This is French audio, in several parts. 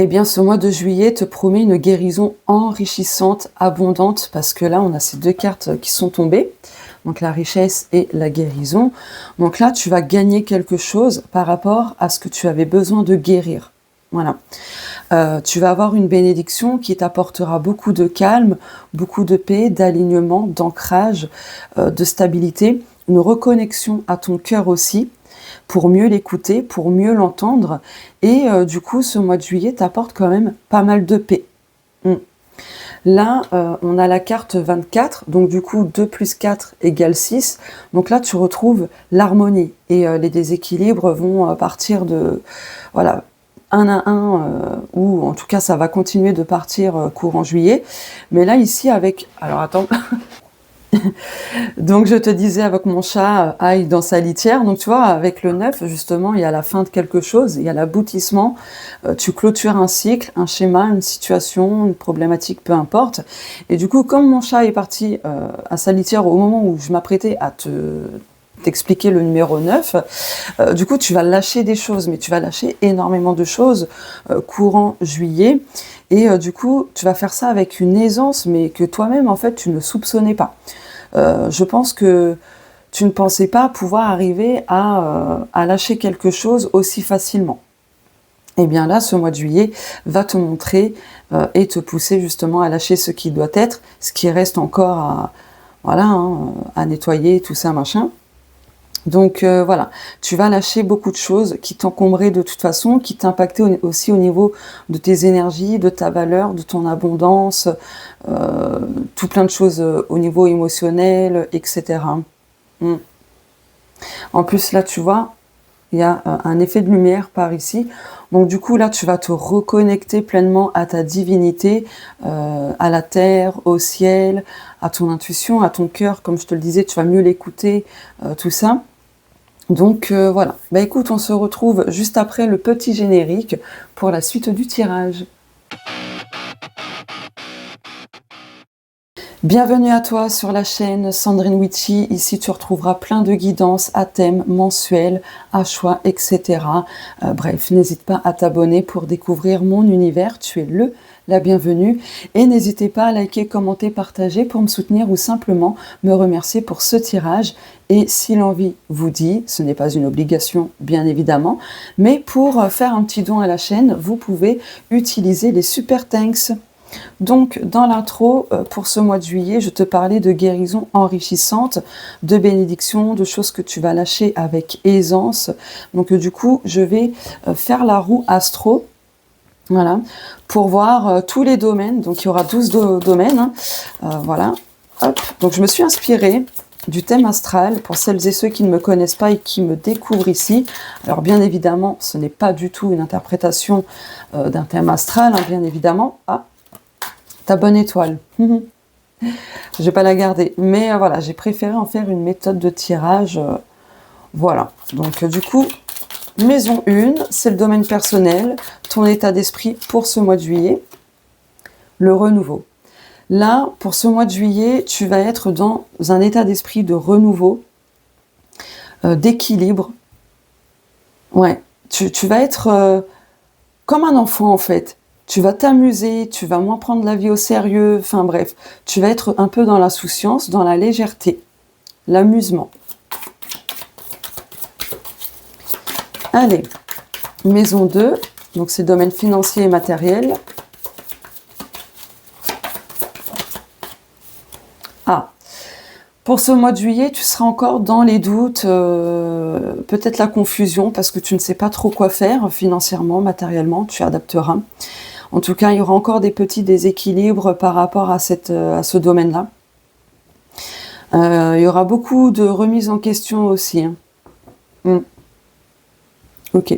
Eh bien, ce mois de juillet te promet une guérison enrichissante, abondante, parce que là, on a ces deux cartes qui sont tombées, donc la richesse et la guérison. Donc là, tu vas gagner quelque chose par rapport à ce que tu avais besoin de guérir. Voilà. Tu vas avoir une bénédiction qui t'apportera beaucoup de calme, beaucoup de paix, d'alignement, d'ancrage, de stabilité, une reconnexion à ton cœur aussi, pour mieux l'écouter, pour mieux l'entendre. Et du coup, ce mois de juillet t'apporte quand même pas mal de paix. Là, on a la carte 24, donc du coup 2 plus 4 égale 6. Donc là, tu retrouves l'harmonie et les déséquilibres vont partir de, voilà, un à un, ou en tout cas ça va continuer de partir courant juillet. Mais là, ici, avec... Alors attends... Donc je te disais, avec mon chat aille dans sa litière. Donc tu vois, avec le 9, justement, il y a la fin de quelque chose, il y a l'aboutissement. Tu clôtures un cycle, un schéma, une situation, une problématique, peu importe. Et du coup, comme mon chat est parti à sa litière au moment où je m'apprêtais à t'expliquer le numéro 9, du coup tu vas lâcher des choses, mais tu vas lâcher énormément de choses courant juillet, et du coup tu vas faire ça avec une aisance, mais que toi-même en fait tu ne soupçonnais pas. Je pense que tu ne pensais pas pouvoir arriver à lâcher quelque chose aussi facilement. Et bien là, ce mois de juillet va te montrer et te pousser justement à lâcher ce qui doit être, ce qui reste encore à, voilà, hein, à nettoyer, tout ça, machin. Donc voilà, tu vas lâcher beaucoup de choses qui t'encombraient de toute façon, qui t'impactaient aussi au niveau de tes énergies, de ta valeur, de ton abondance, tout plein de choses au niveau émotionnel, etc. En plus là, tu vois, il y a un effet de lumière par ici. Donc du coup là, tu vas te reconnecter pleinement à ta divinité, à la terre, au ciel, à ton intuition, à ton cœur. Comme je te le disais, tu vas mieux l'écouter, tout ça. Donc voilà, bah écoute, on se retrouve juste après le petit générique pour la suite du tirage. Bienvenue à toi sur la chaîne Sandrine Witchy. Ici tu retrouveras plein de guidances à thème mensuel, à choix, etc. Bref, n'hésite pas à t'abonner pour découvrir mon univers, tu es la bienvenue. Et n'hésitez pas à liker, commenter, partager pour me soutenir ou simplement me remercier pour ce tirage. Et si l'envie vous dit, ce n'est pas une obligation bien évidemment, mais pour faire un petit don à la chaîne, vous pouvez utiliser les super thanks. Donc dans l'intro, pour ce mois de juillet, je te parlais de guérison enrichissante, de bénédictions, de choses que tu vas lâcher avec aisance. Donc du coup, je vais faire la roue astro. Voilà, pour voir tous les domaines. Donc il y aura 12 domaines, hein. Voilà. Hop. Donc je me suis inspirée du thème astral pour celles et ceux qui ne me connaissent pas et qui me découvrent ici. Alors bien évidemment, ce n'est pas du tout une interprétation d'un thème astral, hein, bien évidemment. Ah, ta bonne étoile. Je vais pas la garder, mais voilà, j'ai préféré en faire une méthode de tirage. Voilà. Donc du coup, maison 1, c'est le domaine personnel, ton état d'esprit pour ce mois de juillet, le renouveau. Là, pour ce mois de juillet, tu vas être dans un état d'esprit de renouveau, d'équilibre. Ouais, tu vas être comme un enfant en fait. Tu vas t'amuser, tu vas moins prendre la vie au sérieux, enfin bref, tu vas être un peu dans l'insouciance, dans la légèreté, l'amusement. Allez, maison 2, donc c'est domaine financier et matériel. Ah, pour ce mois de juillet, tu seras encore dans les doutes, peut-être la confusion, parce que tu ne sais pas trop quoi faire financièrement, matériellement, tu adapteras. En tout cas, il y aura encore des petits déséquilibres par rapport à ce domaine-là. Il y aura beaucoup de remises en question aussi. Hein. Ok.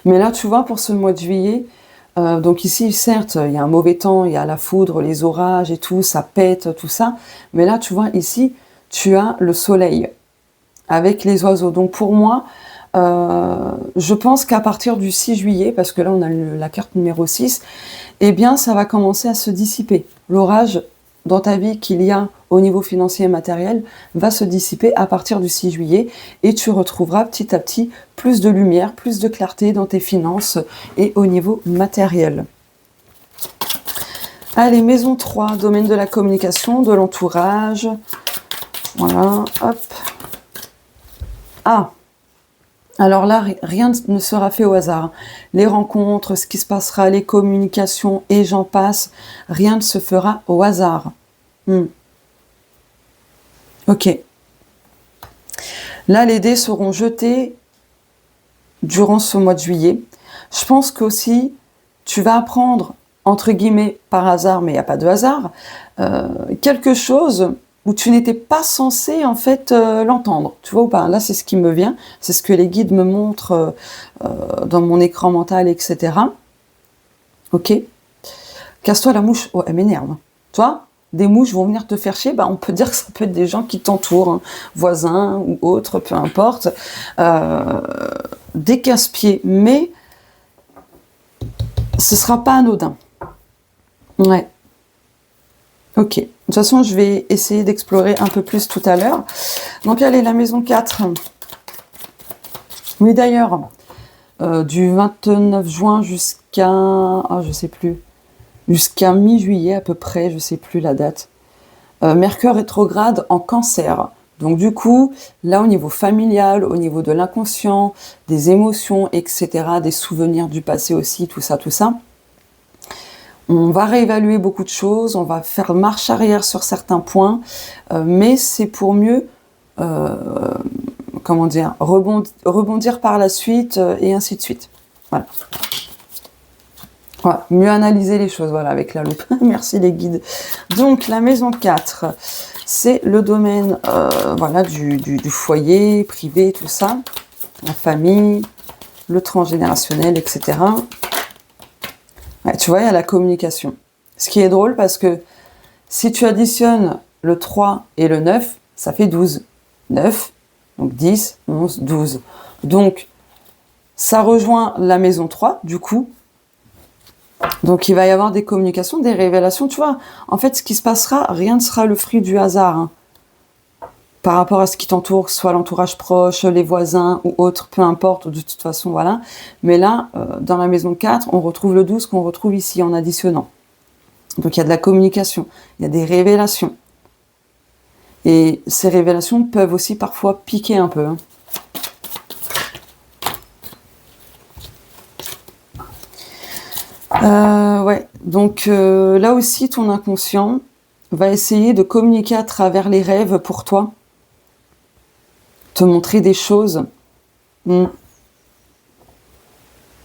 Mais là, tu vois, pour ce mois de juillet, donc ici, certes, il y a un mauvais temps, il y a la foudre, les orages et tout, ça pète, tout ça. Mais là, tu vois, ici, tu as le soleil avec les oiseaux. Donc pour moi, je pense qu'à partir du 6 juillet, parce que là, on a la carte numéro 6, eh bien, ça va commencer à se dissiper. L'orage dans ta vie qu'il y a au niveau financier et matériel va se dissiper à partir du 6 juillet et tu retrouveras petit à petit plus de lumière, plus de clarté dans tes finances et au niveau matériel. Allez, maison 3, domaine de la communication, de l'entourage. Voilà, hop. Ah, alors là, rien ne sera fait au hasard. Les rencontres, ce qui se passera, les communications et j'en passe, rien ne se fera au hasard. Ok. Là, les dés seront jetés durant ce mois de juillet. Je pense qu'aussi, tu vas apprendre, entre guillemets, par hasard, mais il n'y a pas de hasard, quelque chose où tu n'étais pas censé, en fait, l'entendre. Tu vois ou pas? Là, c'est ce qui me vient. C'est ce que les guides me montrent dans mon écran mental, etc. Ok. Casse-toi la mouche. Oh, elle m'énerve. Toi, des mouches vont venir te faire chier. Bah, on peut dire que ça peut être des gens qui t'entourent, hein, voisins ou autres, peu importe. Des casse-pieds. Mais ce sera pas anodin. Ouais. Ok. De toute façon, je vais essayer d'explorer un peu plus tout à l'heure. Donc, allez, la maison 4. Oui, d'ailleurs, du 29 juin jusqu'à... Ah, je sais plus. Jusqu'à mi-juillet à peu près, je sais plus la date. Mercure rétrograde en Cancer. Donc, du coup, là, au niveau familial, au niveau de l'inconscient, des émotions, etc., des souvenirs du passé aussi, tout ça, on va réévaluer beaucoup de choses, on va faire marche arrière sur certains points, mais c'est pour mieux, comment dire, rebondir par la suite et ainsi de suite. Voilà. Voilà. Mieux analyser les choses, voilà, avec la loupe. Merci les guides. Donc, la maison 4, c'est le domaine voilà, du foyer, privé, tout ça, la famille, le transgénérationnel, etc. Ouais, tu vois, il y a la communication. Ce qui est drôle parce que si tu additionnes le 3 et le 9, ça fait 12. 9, donc 10, 11, 12. Donc, ça rejoint la maison 3, du coup. Donc, il va y avoir des communications, des révélations. Tu vois, en fait, ce qui se passera, rien ne sera le fruit du hasard. Hein. Par rapport à ce qui t'entoure, soit l'entourage proche, les voisins ou autres, peu importe, de toute façon, voilà. Mais là, dans la maison 4, on retrouve le 12 qu'on retrouve ici en additionnant. Donc il y a de la communication, il y a des révélations. Et ces révélations peuvent aussi parfois piquer un peu. Ouais, donc là aussi, ton inconscient va essayer de communiquer à travers les rêves pour toi. Te montrer des choses.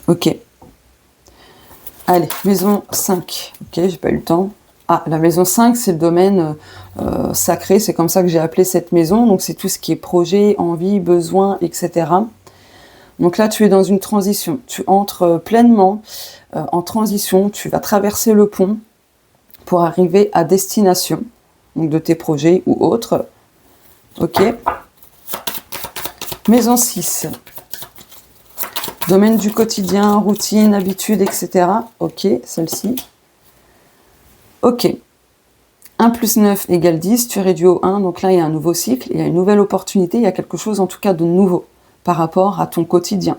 Ok. Allez, maison 5. Ok, j'ai pas eu le temps. Ah, la maison 5, c'est le domaine sacré. C'est comme ça que j'ai appelé cette maison. Donc, c'est tout ce qui est projet, envie, besoin, etc. Donc là, tu es dans une transition. Tu entres pleinement en transition. Tu vas traverser le pont pour arriver à destination. Donc, de tes projets ou autres. Ok. Maison 6. Domaine du quotidien, routine, habitude, etc. Ok, celle-ci. Ok. 1 plus 9 égale 10, tu réduis au 1, donc là il y a un nouveau cycle, il y a une nouvelle opportunité, il y a quelque chose en tout cas de nouveau par rapport à ton quotidien.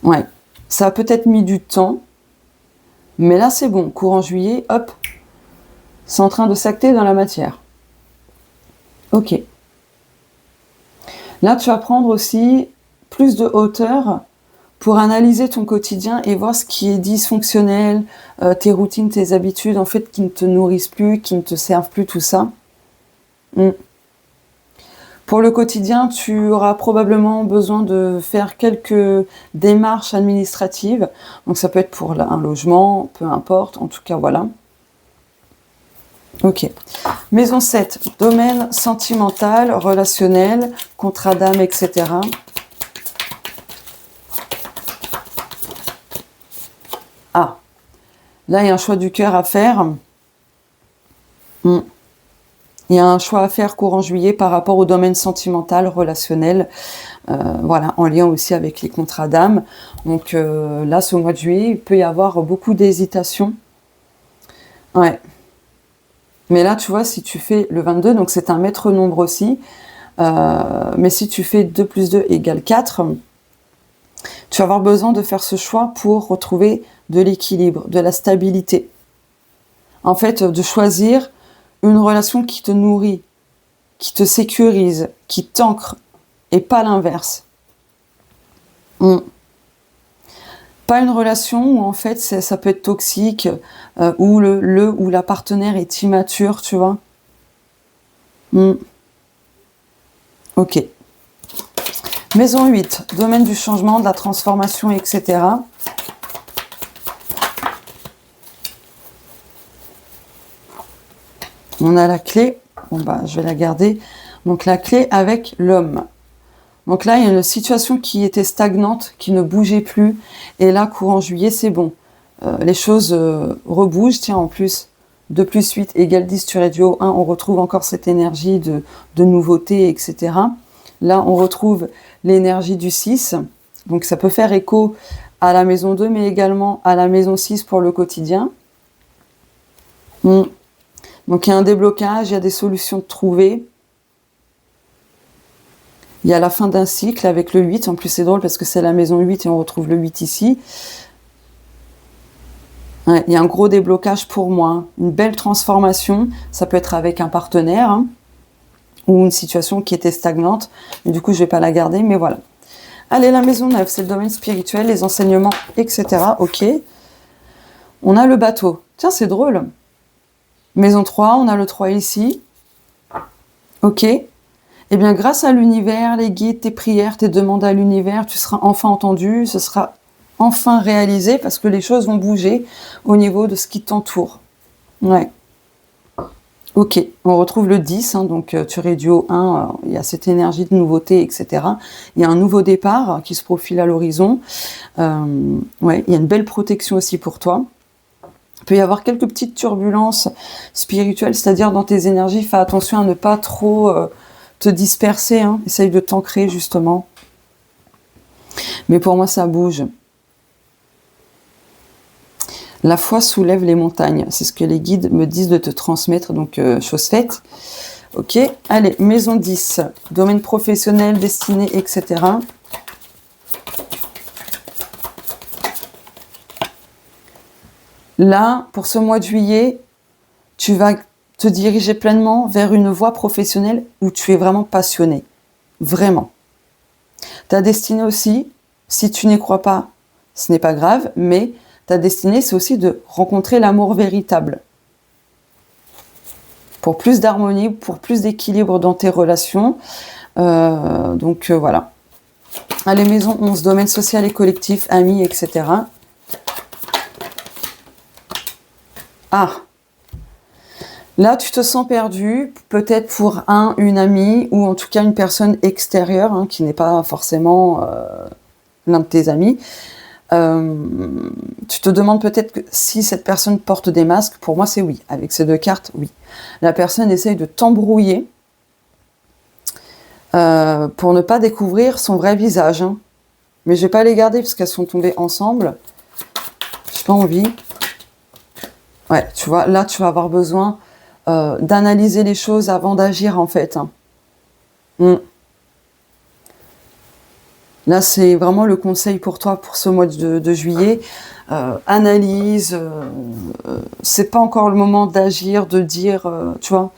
Ouais, ça a peut-être mis du temps, mais là c'est bon, courant juillet, hop, c'est en train de s'acter dans la matière. Ok. Là tu vas prendre aussi plus de hauteur pour analyser ton quotidien et voir ce qui est dysfonctionnel, tes routines, tes habitudes, en fait, qui ne te nourrissent plus, qui ne te servent plus, tout ça. Pour le quotidien, tu auras probablement besoin de faire quelques démarches administratives. Donc ça peut être pour un logement, peu importe, en tout cas, voilà. Ok. Maison 7, domaine sentimental, relationnel, contrat d'âme, etc. Ah, là, il y a un choix du cœur à faire. Il y a un choix à faire courant juillet par rapport au domaine sentimental, relationnel, voilà, en lien aussi avec les contrats d'âme. Donc là, ce mois de juillet, il peut y avoir beaucoup d'hésitation. Ouais. Mais là, tu vois, si tu fais le 22, donc c'est un maître nombre aussi, mais si tu fais 2 plus 2 égale 4, tu vas avoir besoin de faire ce choix pour retrouver de l'équilibre, de la stabilité. En fait, de choisir une relation qui te nourrit, qui te sécurise, qui t'ancre, et pas l'inverse. Pas une relation où en fait ça peut être toxique, où ou la partenaire est immature, tu vois. Ok. Maison 8, domaine du changement, de la transformation, etc. On a la clé. Bon bah, je vais la garder. Donc la clé avec l'homme. Donc là, il y a une situation qui était stagnante, qui ne bougeait plus. Et là, courant juillet, c'est bon. Les choses rebougent. Tiens, en plus, 2 plus 8 égale 10, tu réduis au 1. On retrouve encore cette énergie de nouveauté, etc. Là, on retrouve l'énergie du 6. Donc ça peut faire écho à la maison 2, mais également à la maison 6 pour le quotidien. Donc il y a un déblocage, il y a des solutions trouvées. Il y a la fin d'un cycle avec le 8. En plus, c'est drôle parce que c'est la maison 8 et on retrouve le 8 ici. Ouais, il y a un gros déblocage pour moi. Hein. Une belle transformation. Ça peut être avec un partenaire, hein, ou une situation qui était stagnante. Mais du coup, je ne vais pas la garder, mais voilà. Allez, la maison 9, c'est le domaine spirituel, les enseignements, etc. Ok. On a le bateau. Tiens, c'est drôle. Maison 3, on a le 3 ici. Ok. Eh bien, grâce à l'univers, les guides, tes prières, tes demandes à l'univers, tu seras enfin entendu, ce sera enfin réalisé parce que les choses vont bouger au niveau de ce qui t'entoure. Ouais. Ok, on retrouve le 10, hein, donc tu réduis au 1, il y a cette énergie de nouveauté, etc. Il y a un nouveau départ qui se profile à l'horizon. Ouais, il y a une belle protection aussi pour toi. Il peut y avoir quelques petites turbulences spirituelles, c'est-à-dire dans tes énergies, fais attention à ne pas trop te disperser, hein. Essaye de t'ancrer justement. Mais pour moi, ça bouge. La foi soulève les montagnes. C'est ce que les guides me disent de te transmettre, donc chose faite. Ok, allez, maison 10, domaine professionnel, destiné, etc. Là, pour ce mois de juillet, tu vas te diriger pleinement vers une voie professionnelle où tu es vraiment passionné. Vraiment. Ta destinée aussi, si tu n'y crois pas, ce n'est pas grave, mais ta destinée, c'est aussi de rencontrer l'amour véritable. Pour plus d'harmonie, pour plus d'équilibre dans tes relations. Donc voilà. Allez, maison 11, domaine social et collectif, amis, etc. Ah, là, tu te sens perdu, peut-être pour une amie, ou en tout cas une personne extérieure, hein, qui n'est pas forcément l'un de tes amis. Tu te demandes peut-être que si cette personne porte des masques. Pour moi, c'est oui. Avec ces 2 cartes, oui. La personne essaye de t'embrouiller pour ne pas découvrir son vrai visage. Hein. Mais je vais pas les garder parce qu'elles sont tombées ensemble. J'ai pas envie. Ouais, tu vois, là, tu vas avoir besoin d'analyser les choses avant d'agir, en fait. Hein. Là, c'est vraiment le conseil pour toi pour ce mois de juillet. Analyse. C'est pas encore le moment d'agir, de dire, tu vois.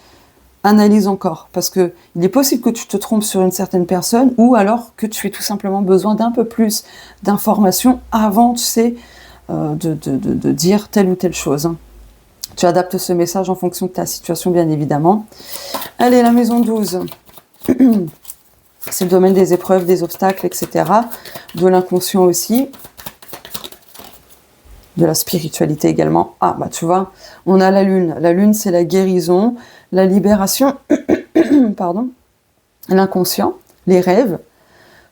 Analyse encore, parce que il est possible que tu te trompes sur une certaine personne, ou alors que tu aies tout simplement besoin d'un peu plus d'informations avant, tu sais, de dire telle ou telle chose. Hein. Tu adaptes ce message en fonction de ta situation, bien évidemment. Allez, la maison 12. C'est le domaine des épreuves, des obstacles, etc. De l'inconscient aussi. De la spiritualité également. Ah, bah tu vois, on a la lune. La lune, c'est la guérison, la libération, pardon, l'inconscient, les rêves.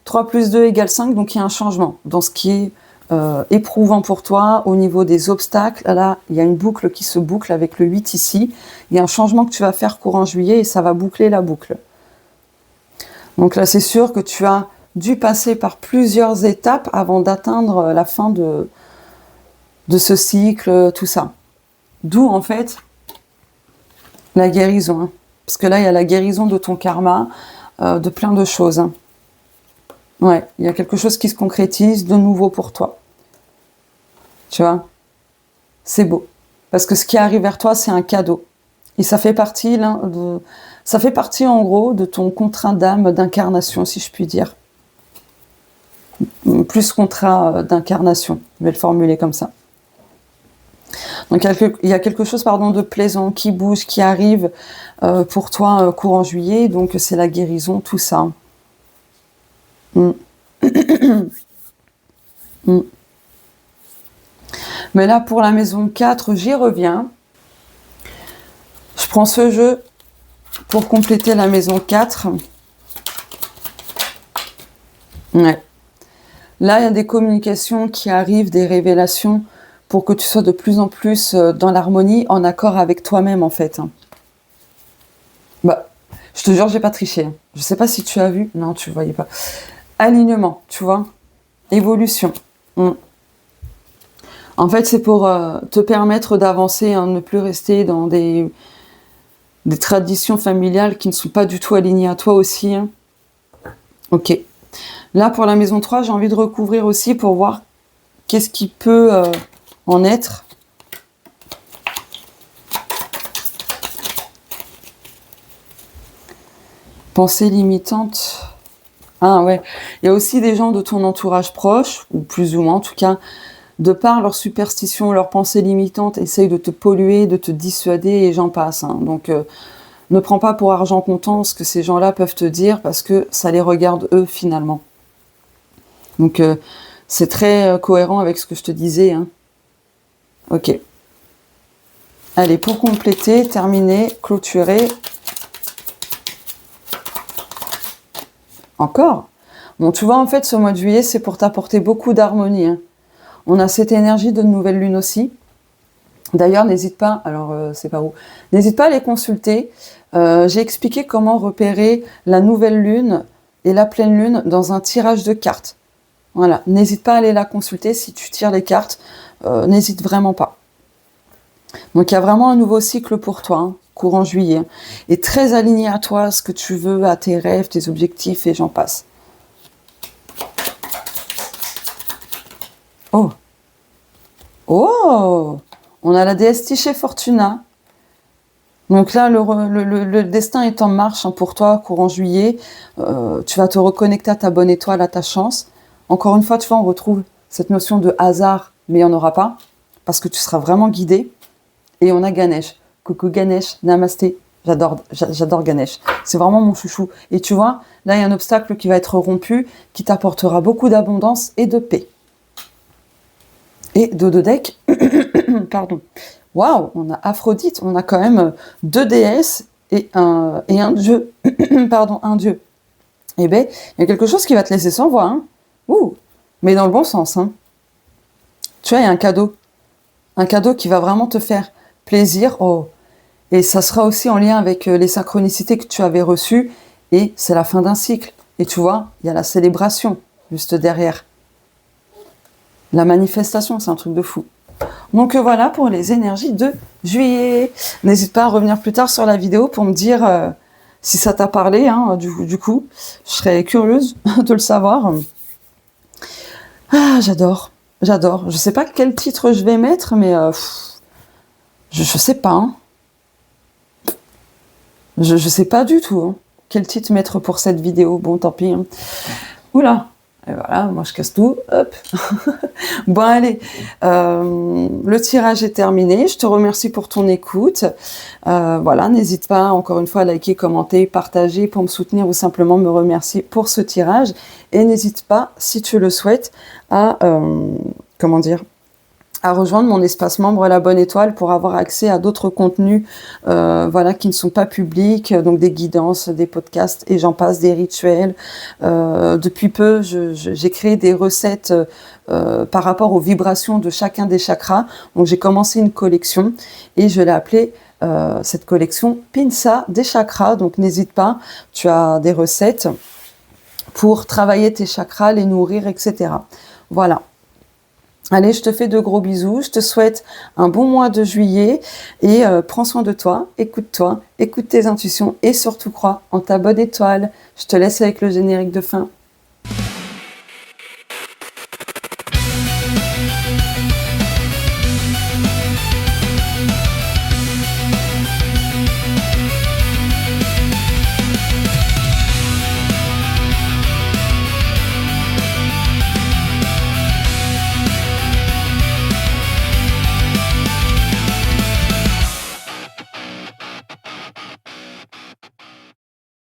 3 plus 2 égale 5, donc il y a un changement dans ce qui est éprouvant pour toi au niveau des obstacles. Là, il y a une boucle qui se boucle avec le 8 ici. Il y a un changement que tu vas faire courant juillet et ça va boucler la boucle. Donc là, c'est sûr que tu as dû passer par plusieurs étapes avant d'atteindre la fin de ce cycle, tout ça. D'où, en fait, La guérison, hein. Parce que là, il y a la guérison de ton karma, de plein de choses, hein. Ouais, il y a quelque chose qui se concrétise de nouveau pour toi. Tu vois? C'est beau. Parce que ce qui arrive vers toi, c'est un cadeau. Et ça fait partie, ça fait partie en gros de ton contrat d'âme, d'incarnation, si je puis dire. Plus contrat d'incarnation, je vais le formuler comme ça. Donc il y a quelque chose, pardon, de plaisant qui bouge, qui arrive pour toi courant juillet. Donc c'est la guérison, tout ça. Mm. Mm. Mais là, pour la maison 4, j'y reviens. Je prends ce jeu pour compléter la maison 4. Ouais. Là, il y a des communications qui arrivent, des révélations pour que tu sois de plus en plus dans l'harmonie, en accord avec toi-même, en fait. Bah, je te jure, j'ai pas triché. Je sais pas si tu as vu. Non, tu voyais pas. Alignement, tu vois. Évolution. En fait, c'est pour te permettre d'avancer, hein, ne plus rester dans des traditions familiales qui ne sont pas du tout alignées à toi aussi, hein. Ok. Là, pour la maison 3, j'ai envie de recouvrir aussi pour voir qu'est-ce qui peut en être. Pensée limitante. Ah ouais. Il y a aussi des gens de ton entourage proche, ou plus ou moins en tout cas, de par leur superstition, leur pensée limitante, essayent de te polluer, de te dissuader et j'en passe, hein. Donc ne prends pas pour argent comptant ce que ces gens-là peuvent te dire parce que ça les regarde eux finalement. Donc c'est très cohérent avec ce que je te disais, hein. Ok. Allez, pour compléter, terminer, clôturer. Encore. Bon, tu vois, en fait, ce mois de juillet, c'est pour t'apporter beaucoup d'harmonie, hein. On a cette énergie de nouvelle lune aussi. D'ailleurs, n'hésite pas, alors c'est pas où, n'hésite pas à les consulter. J'ai expliqué comment repérer la nouvelle lune et la pleine lune dans un tirage de cartes. Voilà, n'hésite pas à aller la consulter si tu tires les cartes, n'hésite vraiment pas. Donc il y a vraiment un nouveau cycle pour toi, hein, courant juillet, et très aligné à toi, ce que tu veux, à tes rêves, tes objectifs, et j'en passe. Oh, oh, on a la déesse Tyché Fortuna. Donc là, le destin est en marche, hein, pour toi, courant juillet. Tu vas te reconnecter à ta bonne étoile, à ta chance. Encore une fois, tu vois, on retrouve cette notion de hasard, mais il n'y en aura pas, parce que tu seras vraiment guidé. Et on a Ganesh. Coucou Ganesh, namasté. J'adore Ganesh. C'est vraiment mon chouchou. Et tu vois, là, il y a un obstacle qui va être rompu, qui t'apportera beaucoup d'abondance et de paix. Et de Dodec, pardon. Waouh, on a Aphrodite, on a quand même 2 déesses et un dieu. Pardon, un dieu. Eh bien, il y a quelque chose qui va te laisser sans voix, hein. Ouh, mais dans le bon sens, hein. Tu vois, il y a un cadeau. Un cadeau qui va vraiment te faire plaisir. Oh. Et ça sera aussi en lien avec les synchronicités que tu avais reçues. Et c'est la fin d'un cycle. Et tu vois, il y a la célébration juste derrière. La manifestation, c'est un truc de fou. Donc voilà pour les énergies de juillet. N'hésite pas à revenir plus tard sur la vidéo pour me dire si ça t'a parlé, hein, du coup. Je serais curieuse de le savoir. Ah, j'adore. Je sais pas quel titre je vais mettre, mais je sais pas, hein. Je sais pas du tout, hein, quel titre mettre pour cette vidéo. Bon, tant pis, hein. Oula. Et voilà, moi je casse tout, hop. Bon allez, le tirage est terminé. Je te remercie pour ton écoute. Voilà, n'hésite pas encore une fois à liker, commenter, partager pour me soutenir ou simplement me remercier pour ce tirage. Et n'hésite pas, si tu le souhaites, à à rejoindre mon espace membre La Bonne Étoile pour avoir accès à d'autres contenus voilà, qui ne sont pas publics, donc des guidances, des podcasts et j'en passe, des rituels. Depuis peu, j'ai créé des recettes par rapport aux vibrations de chacun des chakras. Donc j'ai commencé une collection et je l'ai appelée cette collection Pinsa des chakras. Donc n'hésite pas, tu as des recettes pour travailler tes chakras, les nourrir, etc. Voilà. Allez, je te fais de gros bisous, je te souhaite un bon mois de juillet et prends soin de toi, écoute tes intuitions et surtout crois en ta bonne étoile. Je te laisse avec le générique de fin.